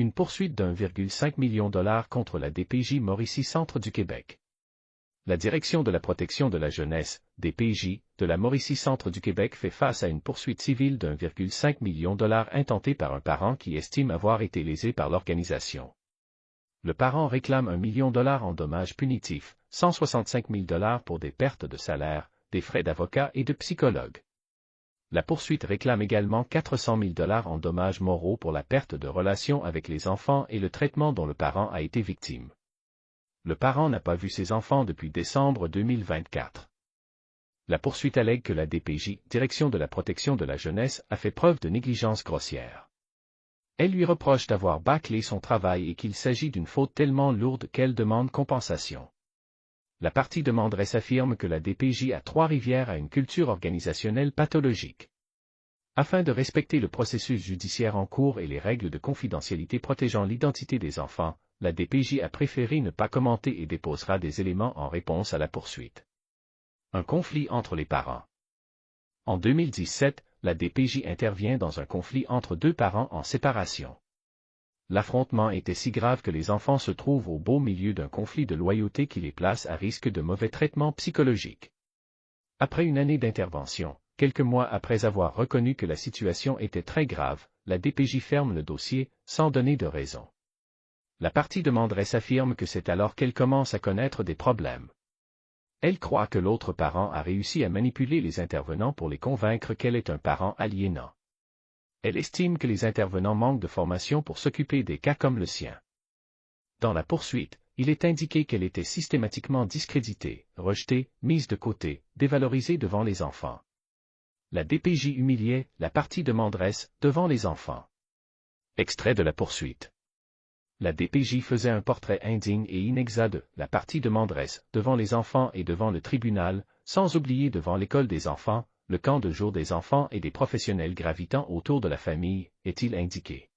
Une poursuite d'1,5 million contre la DPJ Mauricie Centre du Québec. La Direction de la protection de la jeunesse, DPJ, de la Mauricie Centre du Québec fait face à une poursuite civile d'1,5 million intentée par un parent qui estime avoir été lésé par l'organisation. Le parent réclame 1 million en dommages punitifs, 165 000 pour des pertes de salaire, des frais d'avocat et de psychologue. La poursuite réclame également 400 000 en dommages moraux pour la perte de relations avec les enfants et le traitement dont le parent a été victime. Le parent n'a pas vu ses enfants depuis décembre 2024. La poursuite allègue que la DPJ, Direction de la protection de la jeunesse, a fait preuve de négligence grossière. Elle lui reproche d'avoir bâclé son travail et qu'il s'agit d'une faute tellement lourde qu'elle demande compensation. La partie demanderesse affirme que la DPJ à Trois-Rivières a une culture organisationnelle pathologique. Afin de respecter le processus judiciaire en cours et les règles de confidentialité protégeant l'identité des enfants, la DPJ a préféré ne pas commenter et déposera des éléments en réponse à la poursuite. Un conflit entre les parents. En 2017, la DPJ intervient dans un conflit entre deux parents en séparation. L'affrontement était si grave que les enfants se trouvent au beau milieu d'un conflit de loyauté qui les place à risque de mauvais traitements psychologiques. Après une année d'intervention, quelques mois après avoir reconnu que la situation était très grave, la DPJ ferme le dossier, sans donner de raison. La partie demanderesse affirme que c'est alors qu'elle commence à connaître des problèmes. Elle croit que l'autre parent a réussi à manipuler les intervenants pour les convaincre qu'elle est un parent aliénant. Elle estime que les intervenants manquent de formation pour s'occuper des cas comme le sien. Dans la poursuite, il est indiqué qu'elle était systématiquement discréditée, rejetée, mise de côté, dévalorisée devant les enfants. La DPJ humiliait la partie demanderesse devant les enfants. Extrait de la poursuite. La DPJ faisait un portrait indigne et inexact de la partie demanderesse devant les enfants et devant le tribunal, sans oublier devant l'école des enfants, le camp de jour des enfants et des professionnels gravitant autour de la famille, est-il indiqué.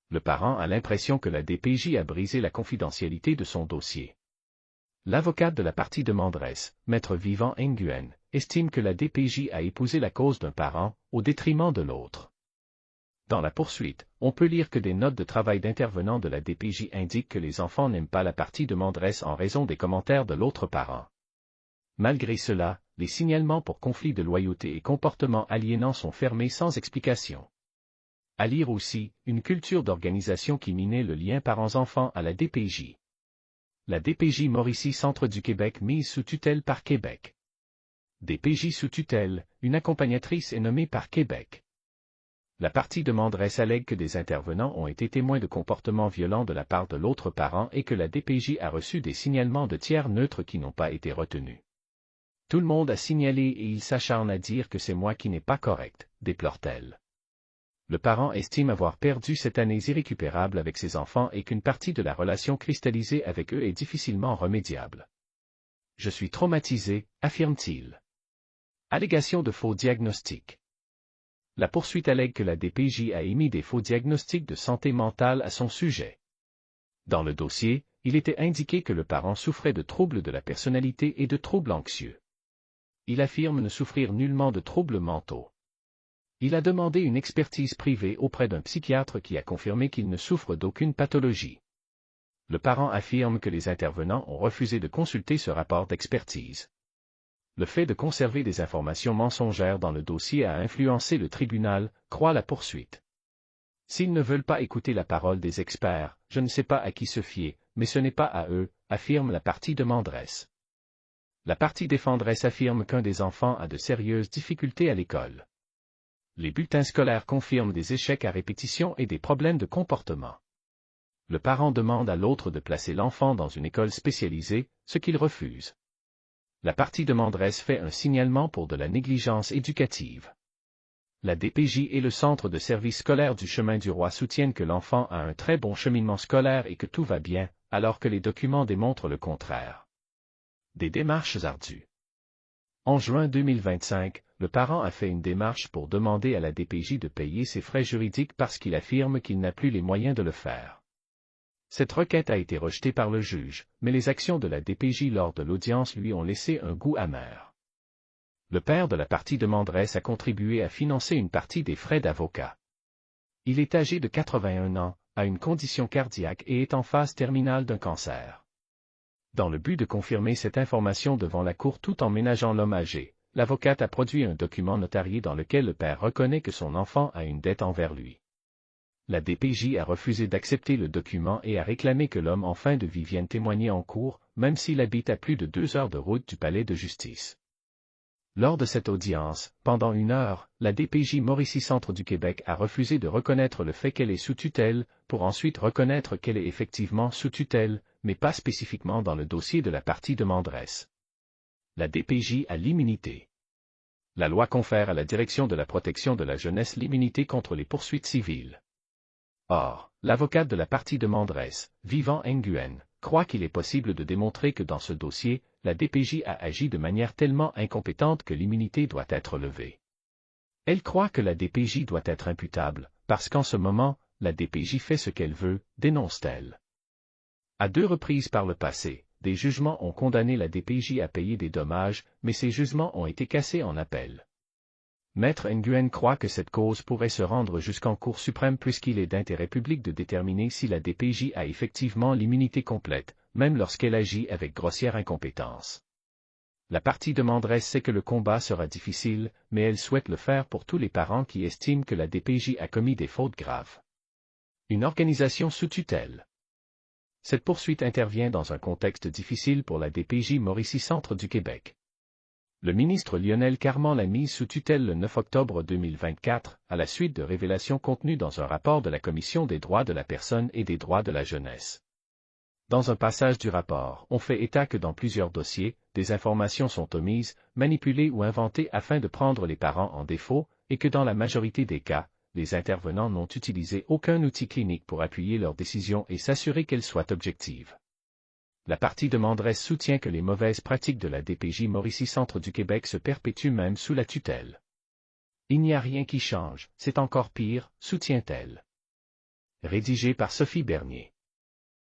Le parent a l'impression que la DPJ a brisé la confidentialité de son dossier. L'avocate de la partie demanderesse, Maître Vivant Nguyen, estime que la DPJ a épousé la cause d'un parent, au détriment de l'autre. Dans la poursuite, on peut lire que des notes de travail d'intervenants de la DPJ indiquent que les enfants n'aiment pas la partie demanderesse en raison des commentaires de l'autre parent. Malgré cela, les signalements pour conflit de loyauté et comportement aliénant sont fermés sans explication. À lire aussi, une culture d'organisation qui minait le lien parents-enfants à la DPJ. La DPJ Mauricie Centre du Québec mise sous tutelle par Québec. DPJ sous tutelle, une accompagnatrice est nommée par Québec. La partie demanderesse allègue que des intervenants ont été témoins de comportements violents de la part de l'autre parent et que la DPJ a reçu des signalements de tiers neutres qui n'ont pas été retenus. Tout le monde a signalé et il s'acharne à dire que c'est moi qui n'ai pas correct, déplore-t-elle. Le parent estime avoir perdu cette année irrécupérable avec ses enfants et qu'une partie de la relation cristallisée avec eux est difficilement remédiable. Je suis traumatisé, affirme-t-il. Allégation de faux diagnostics. La poursuite allègue que la DPJ a émis des faux diagnostics de santé mentale à son sujet. Dans le dossier, il était indiqué que le parent souffrait de troubles de la personnalité et de troubles anxieux. Il affirme ne souffrir nullement de troubles mentaux. Il a demandé une expertise privée auprès d'un psychiatre qui a confirmé qu'il ne souffre d'aucune pathologie. Le parent affirme que les intervenants ont refusé de consulter ce rapport d'expertise. Le fait de conserver des informations mensongères dans le dossier a influencé le tribunal, croit la poursuite. S'ils ne veulent pas écouter la parole des experts, je ne sais pas à qui se fier, mais ce n'est pas à eux, affirme la partie demanderesse. La partie défenderesse affirme qu'un des enfants a de sérieuses difficultés à l'école. Les bulletins scolaires confirment des échecs à répétition et des problèmes de comportement. Le parent demande à l'autre de placer l'enfant dans une école spécialisée, ce qu'il refuse. La partie demanderesse fait un signalement pour de la négligence éducative. La DPJ et le Centre de services scolaires du Chemin du Roi soutiennent que l'enfant a un très bon cheminement scolaire et que tout va bien, alors que les documents démontrent le contraire. Des démarches ardues. En juin 2025, le parent a fait une démarche pour demander à la DPJ de payer ses frais juridiques parce qu'il affirme qu'il n'a plus les moyens de le faire. Cette requête a été rejetée par le juge, mais les actions de la DPJ lors de l'audience lui ont laissé un goût amer. Le père de la partie demanderesse a contribué à financer une partie des frais d'avocat. Il est âgé de 81 ans, a une condition cardiaque et est en phase terminale d'un cancer. Dans le but de confirmer cette information devant la cour tout en ménageant l'homme âgé, l'avocate a produit un document notarié dans lequel le père reconnaît que son enfant a une dette envers lui. La DPJ a refusé d'accepter le document et a réclamé que l'homme en fin de vie vienne témoigner en cour, même s'il habite à plus de 2 heures de route du palais de justice. Lors de cette audience, pendant 1 heure, la DPJ Mauricie Centre du Québec a refusé de reconnaître le fait qu'elle est sous tutelle, pour ensuite reconnaître qu'elle est effectivement sous tutelle, mais pas spécifiquement dans le dossier de la partie demanderesse. La DPJ a l'immunité. La loi confère à la Direction de la protection de la jeunesse l'immunité contre les poursuites civiles. Or, l'avocate de la partie demanderesse, Vivant Nguyen, croit qu'il est possible de démontrer que dans ce dossier, la DPJ a agi de manière tellement incompétente que l'immunité doit être levée. Elle croit que la DPJ doit être imputable, parce qu'en ce moment, la DPJ fait ce qu'elle veut, dénonce-t-elle. À 2 reprises par le passé, des jugements ont condamné la DPJ à payer des dommages, mais ces jugements ont été cassés en appel. Maître Nguyen croit que cette cause pourrait se rendre jusqu'en Cour suprême puisqu'il est d'intérêt public de déterminer si la DPJ a effectivement l'immunité complète, même lorsqu'elle agit avec grossière incompétence. La partie demanderesse sait que le combat sera difficile, mais elle souhaite le faire pour tous les parents qui estiment que la DPJ a commis des fautes graves. Une organisation sous tutelle. Cette poursuite intervient dans un contexte difficile pour la DPJ Mauricie Centre du Québec. Le ministre Lionel Carman l'a mise sous tutelle le 9 octobre 2024, à la suite de révélations contenues dans un rapport de la Commission des droits de la personne et des droits de la jeunesse. Dans un passage du rapport, on fait état que dans plusieurs dossiers, des informations sont omises, manipulées ou inventées afin de prendre les parents en défaut, et que dans la majorité des cas, les intervenants n'ont utilisé aucun outil clinique pour appuyer leurs décisions et s'assurer qu'elles soient objectives. La partie demanderesse soutient que les mauvaises pratiques de la DPJ Mauricie Centre du Québec se perpétuent même sous la tutelle. Il n'y a rien qui change, c'est encore pire, soutient-elle. Rédigé par Sophie Bernier.